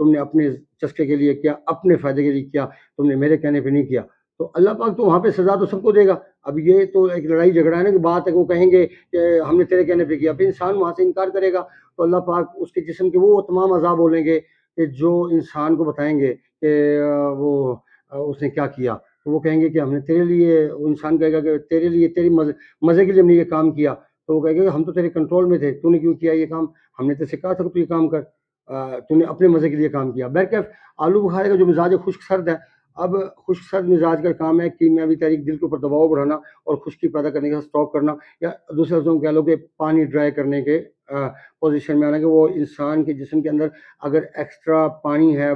تم نے اپنے چسکے کے لیے کیا، اپنے فائدے کے لیے کیا، تم نے میرے کہنے پہ نہیں کیا، تو اللہ پاک تو وہاں پہ سزا تو سب کو دے گا۔ اب یہ تو ایک لڑائی جھگڑا ہے نا کہ بات ہے کہ وہ کہیں گے کہ ہم نے تیرے کہنے پہ کیا، پھر انسان وہاں سے انکار کرے گا تو اللہ پاک اس کے جسم کے وہ تمام عذاب بولیں گے کہ جو انسان کو بتائیں گے کہ وہ اس نے کیا کیا، تو وہ کہیں گے کہ ہم نے تیرے لیے، وہ انسان کہے گا کہ تیرے لیے، تیری مزے کے لیے ہم نے یہ کام کیا، تو وہ کہے گا کہ ہم تو تیرے کنٹرول میں تھے، تو نے کیوں کیا یہ کام، ہم نے تیرے سے کہا تھا کہ تو یہ کام کر، تو نے اپنے مزے کے لیے کام کیا۔ بہرکیف آلو بخارے کا جو مزاج ہے خشک سرد ہے۔ اب خشک سرد مزاج کا کام ہے کیمیاوی تحریک دل کے اوپر دباؤ بڑھانا اور خشکی پیدا کرنے کا اسٹاپ کرنا، یا دوسرے لفظوں میں کہہ لو کہ پانی ڈرائی کرنے کے پوزیشن میں آنا، کہ وہ انسان کے جسم کے اندر اگر ایکسٹرا پانی ہے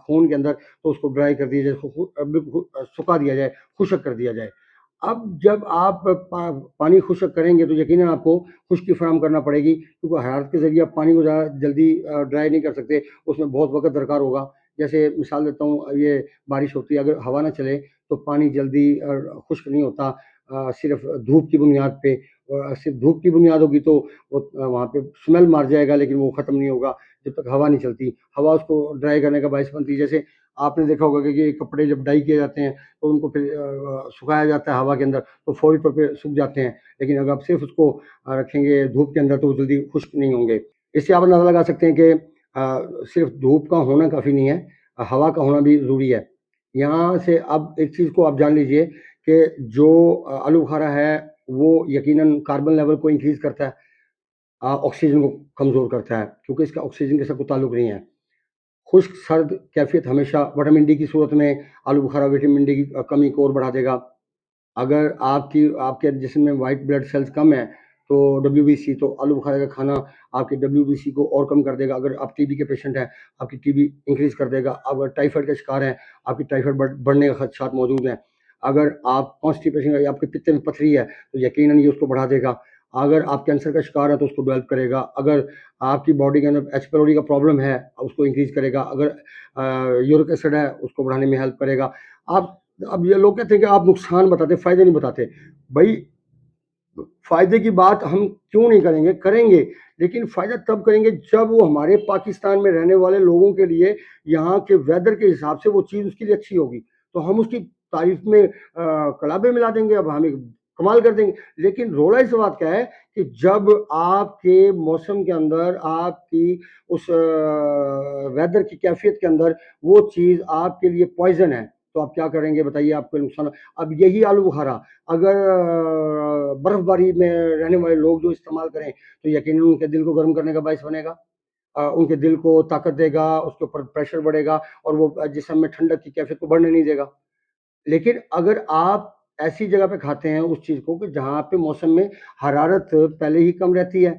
خون کے اندر تو اس کو ڈرائی کر دیا جائے، سکھا دیا جائے، خشک کر دیا جائے۔ اب جب آپ پانی خشک کریں گے تو یقیناً آپ کو خشکی فراہم کرنا پڑے گی، کیونکہ حرارت کے ذریعے آپ پانی کو زیادہ جلدی ڈرائی نہیں کر سکتے، اس میں بہت وقت درکار ہوگا۔ جیسے مثال دیتا ہوں، یہ بارش ہوتی ہے، اگر ہوا نہ چلے تو پانی جلدی خشک نہیں ہوتا، صرف دھوپ کی بنیاد پہ، صرف دھوپ کی بنیاد ہوگی تو وہاں پہ اسمیل مار جائے گا، لیکن وہ ختم نہیں ہوگا جب تک ہوا نہیں چلتی۔ ہوا اس کو ڈرائی کرنے کا باعث بنتی ہے۔ جیسے آپ نے دیکھا ہوگا کہ یہ کپڑے جب ڈائی کیے جاتے ہیں تو ان کو پھر سکھایا جاتا ہے ہوا کے اندر تو فوری طور پہ سوکھ جاتے ہیں، لیکن اگر آپ صرف اس کو رکھیں گے دھوپ کے اندر تو وہ جلدی خشک نہیں ہوں گے۔ اس سے آپ اندازہ لگا سکتے ہیں کہ صرف دھوپ کا ہونا کافی نہیں ہے، ہوا کا ہونا بھی ضروری ہے۔ یہاں سے اب ایک چیز کو آپ جان لیجئے کہ جو آلو بخارا ہے وہ یقیناً کاربن لیول کو انکریز کرتا ہے، آکسیجن کو کمزور کرتا ہے، کیونکہ اس کا آکسیجن کے ساتھ کوئی تعلق نہیں ہے۔ خشک سرد کیفیت ہمیشہ وٹامن ڈی کی صورت میں آلو بخارا وٹامن ڈی کی کمی کو اور بڑھا دے گا۔ اگر آپ کے جسم میں وائٹ بلڈ سیلز کم ہیں تو WBC، تو آلو بخارا کا کھانا آپ کے WBC کو اور کم کر دے گا۔ اگر آپ TB کے پیشنٹ ہیں، آپ کی TB انکریز کر دے گا۔ اگر ٹائیفائڈ کا شکار ہیں، آپ کی ٹائیفائڈ بڑھنے کا خدشات موجود ہیں۔ اگر آپ کانسٹیپیشن یا آپ کے پتے میں پتھری ہے تو یقیناً یہ اس کو بڑھا دے گا۔ اگر آپ کینسر کا شکار ہے تو اس کو ڈیولپ کرے گا۔ اگر آپ کی باڈی کے اندر ایچ پیلوری کا پرابلم ہے اس کو انکریز کرے گا۔ اگر یورک ایسڈ ہے اس کو بڑھانے میں ہیلپ کرے گا۔ اب یہ لوگ کہتے ہیں کہ آپ نقصان بتاتے، فائدے نہیں بتاتے۔ بھائی فائدے کی بات ہم کیوں نہیں کریں گے، کریں گے، لیکن فائدہ تب کریں گے جب وہ ہمارے پاکستان میں رہنے والے لوگوں کے لیے یہاں کے ویدر کے حساب سے وہ چیز اس کے لیے اچھی ہوگی، تو ہم اس کی تعریف میں کلابے ملا دیں گے، اب ہمیں کمال کر دیں گے۔ لیکن رولا اس بات کا ہے کہ جب آپ کے موسم کے اندر، آپ کی اس ویدر کی کیفیت کے اندر وہ چیز آپ کے لیے پوائزن ہے تو آپ کیا کریں گے بتائیے، آپ کو نقصان۔ اب یہی آلو بخارا اگر برف باری میں رہنے والے لوگ جو استعمال کریں تو یقیناً ان کے دل کو گرم کرنے کا باعث بنے گا، ان کے دل کو طاقت دے گا، اس کے اوپر پریشر بڑھے گا اور وہ جسم میں ٹھنڈک کی کیفیت کو بڑھنے نہیں دے گا۔ لیکن اگر آپ ایسی جگہ پہ کھاتے ہیں اس چیز کو کہ جہاں پہ موسم میں حرارت پہلے ہی کم رہتی ہے،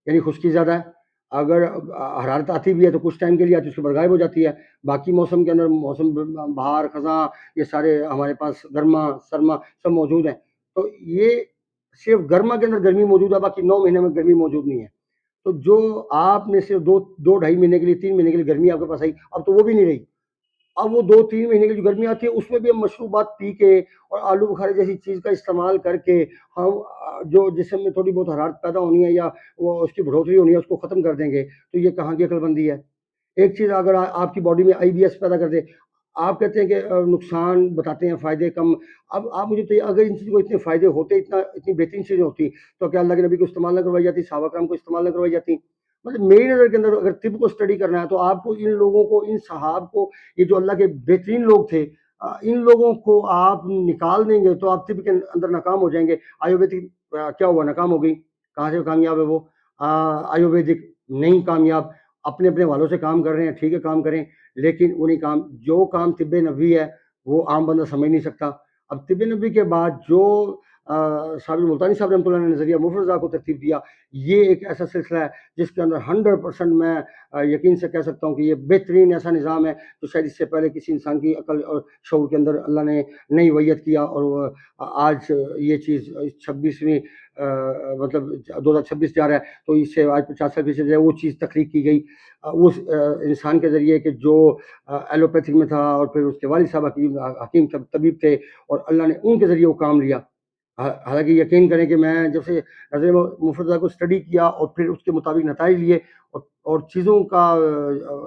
یعنی خشکی زیادہ ہے، اگر حرارت آتی بھی ہے تو کچھ ٹائم کے لیے آتی ہے، اس کے بعد غائب ہو جاتی ہے۔ باقی موسم کے اندر موسم بہار، خزاں، یہ سارے ہمارے پاس گرما سرما سب موجود ہیں، تو یہ صرف گرما کے اندر گرمی موجود ہے، باقی 9 مہینے میں گرمی موجود نہیں ہے۔ تو جو آپ نے صرف دو ڈھائی مہینے کے لیے، 3 مہینے کے لیے گرمی آپ کے پاس آئی، اب تو وہ بھی نہیں رہی۔ اب وہ 2-3 مہینے کی جو گرمی آتی ہے اس میں بھی ہم مشروبات پی کے اور آلو بخارے جیسی چیز کا استعمال کر کے ہم جو جسم میں تھوڑی بہت حرارت پیدا ہونی ہے یا وہ اس کی بڑھوتری ہونی ہے اس کو ختم کر دیں گے، تو یہ کہاں کی عقل بندی ہے؟ ایک چیز اگر آپ کی باڈی میں IBS پیدا کر دے، آپ کہتے ہیں کہ نقصان بتاتے ہیں، فائدے کم۔ اب آپ مجھے بتائیے، اگر ان چیزوں کو اتنے فائدے ہوتے، اتنی بہترین چیزیں ہوتی تو کیا اللہ کے نبی کو استعمال نہ کروائی جاتی، صحابہ کرام کو استعمال نہ کروائی جاتی؟ مطلب میری نظر کے اندر اگر طب کو اسٹڈی کرنا ہے تو آپ کو ان لوگوں کو، ان صحاب کو، یہ جو اللہ کے بہترین لوگ تھے، ان لوگوں کو آپ نکال دیں گے تو آپ طب کے اندر ناکام ہو جائیں گے۔ آیورویدک کیا ہوا، ناکام ہو گئی، کہاں سے کامیاب ہے وہ؟ آیورویدک نہیں کامیاب، اپنے اپنے والوں سے کام کر رہے ہیں، ٹھیک ہے کام کریں، لیکن انہیں جو کام طب نبوی ہے وہ عام بندہ سمجھ نہیں سکتا۔ اب طب نبوی کے بعد جو صاحب ملتانی صاحب رحمۃ اللہ نے نظریہ مفرزہ کو ترتیب دیا، یہ ایک ایسا سلسلہ ہے جس کے اندر 100% میں یقین سے کہہ سکتا ہوں کہ یہ بہترین ایسا نظام ہے جو شاید اس سے پہلے کسی انسان کی عقل اور شعور کے اندر اللہ نے نہیں ویت کیا۔ اور آج یہ چیز 26ویں مطلب 2026 جا رہا ہے تو اس سے آج 50 سال پیچھے وہ چیز تخلیق کی گئی اس انسان کے ذریعے کہ جو ایلوپیتھک میں تھا، اور پھر اس کے والد صاحب حکیم طبیب تھے اور اللہ نے ان کے ذریعے وہ کام لیا۔ حالانکہ یقین کریں کہ میں جب سے نظر مفردہ کو اسٹڈی کیا اور پھر اس کے مطابق نتائج لیے اور چیزوں کا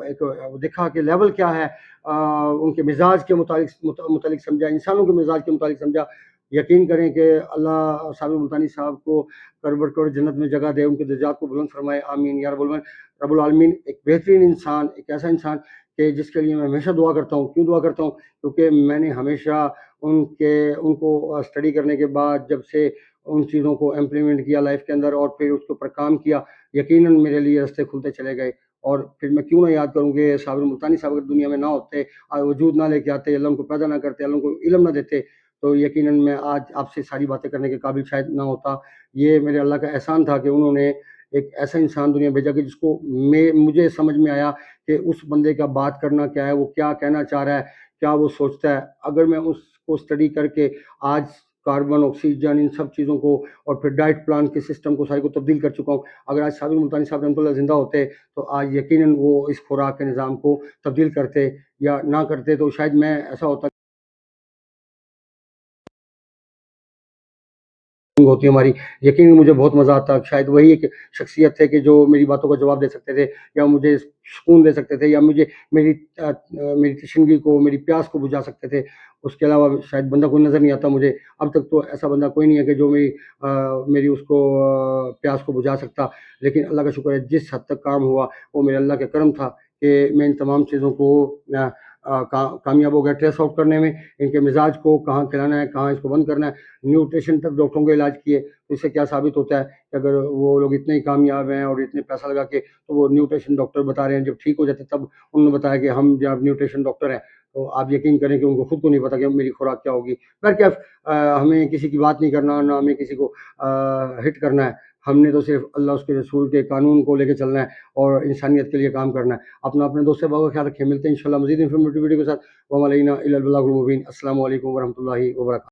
ایک دیکھا کہ لیول کیا ہے، ان کے مزاج کے متعلق سمجھا، انسانوں کے مزاج کے متعلق سمجھا، یقین کریں کہ اللہ صابر ملتانی صاحب کو کربر کر جنت میں جگہ دے، ان کے درجات کو بلند فرمائے، آمین یا رب العالمین۔ ایک بہترین انسان، ایک ایسا انسان کہ جس کے لیے میں ہمیشہ دعا کرتا ہوں۔ کیوں دعا کرتا ہوں؟ کیونکہ میں نے ہمیشہ ان کو اسٹڈی کرنے کے بعد جب سے ان چیزوں کو امپلیمنٹ کیا لائف کے اندر اور پھر اس کے اوپر کام کیا، یقیناً میرے لیے رستے کھلتے چلے گئے۔ اور پھر میں کیوں نہ یاد کروں کہ صابر ملتانی صاحب اگر دنیا میں نہ ہوتے، وجود نہ لے کے آتے، اللہ ان کو پیدا نہ کرتے، اللہ ان کو علم نہ دیتے، تو یقیناً میں آج آپ سے ساری باتیں کرنے کے قابل شاید نہ ہوتا۔ یہ میرے اللہ کا احسان تھا کہ انہوں نے ایک ایسا انسان دنیا بھیجا کہ جس کو مجھے سمجھ میں آیا کہ اس بندے کا بات کرنا کیا ہے، وہ کیا کہنا چاہ رہا ہے، کیا وہ سوچتا ہے۔ اگر میں اس کو اسٹڈی کر کے آج کاربن، آکسیجن، ان سب چیزوں کو اور پھر ڈائٹ پلان کے سسٹم کو سارے کو تبدیل کر چکا ہوں۔ اگر آج صابر ملتانی صاحب رحمۃ اللہ زندہ ہوتے تو آج یقیناً وہ اس خوراک کے نظام کو تبدیل کرتے، یا نہ کرتے تو شاید میں ایسا ہوتا ہوتی ہماری، یقیناً مجھے بہت مزہ آتا۔ شاید وہی ایک شخصیت تھے کہ جو میری باتوں کا جواب دے سکتے تھے، یا مجھے سکون دے سکتے تھے، یا مجھے میری تشنگی کو، میری پیاس کو بجھا سکتے تھے۔ اس کے علاوہ شاید بندہ کوئی نظر نہیں آتا مجھے، اب تک تو ایسا بندہ کوئی نہیں ہے کہ جو میری اس کو پیاس کو بجھا سکتا۔ لیکن اللہ کا شکر ہے جس حد تک کام ہوا وہ میرے اللہ کا کرم تھا کہ میں ان تمام چیزوں کو کامیاب ہو گیا ٹریس آؤٹ کرنے میں، ان کے مزاج کو کہاں کھلانا ہے، کہاں اس کو بند کرنا ہے۔ نیوٹریشن تک ڈاکٹروں کے علاج کیے، تو اس سے کیا ثابت ہوتا ہے کہ اگر وہ لوگ اتنے ہی کامیاب ہیں اور اتنے پیسہ لگا کے، تو وہ نیوٹریشن ڈاکٹر بتا رہے ہیں، جب ٹھیک ہو جاتے تب انہوں نے بتایا کہ ہم جب نیوٹریشن ڈاکٹر ہیں، تو آپ یقین کریں کہ ان کو خود کو نہیں پتا کہ میری خوراک کیا ہوگی۔ پر کیا ہمیں کسی کی بات نہیں کرنا، نہ ہمیں کسی کو ہٹ کرنا ہے، ہم نے تو صرف اللہ اس کے رسول کے قانون کو لے کے چلنا ہے اور انسانیت کے لیے کام کرنا ہے۔ اپنے دوست احباب کا خیال رکھیں، ملتے ہیں انشاءاللہ مزید انفارمیٹیو ویڈیو کے ساتھ۔ وما علینا الا البلاغ المبین۔ السلام علیکم ورحمۃ اللہ وبرکاتہ۔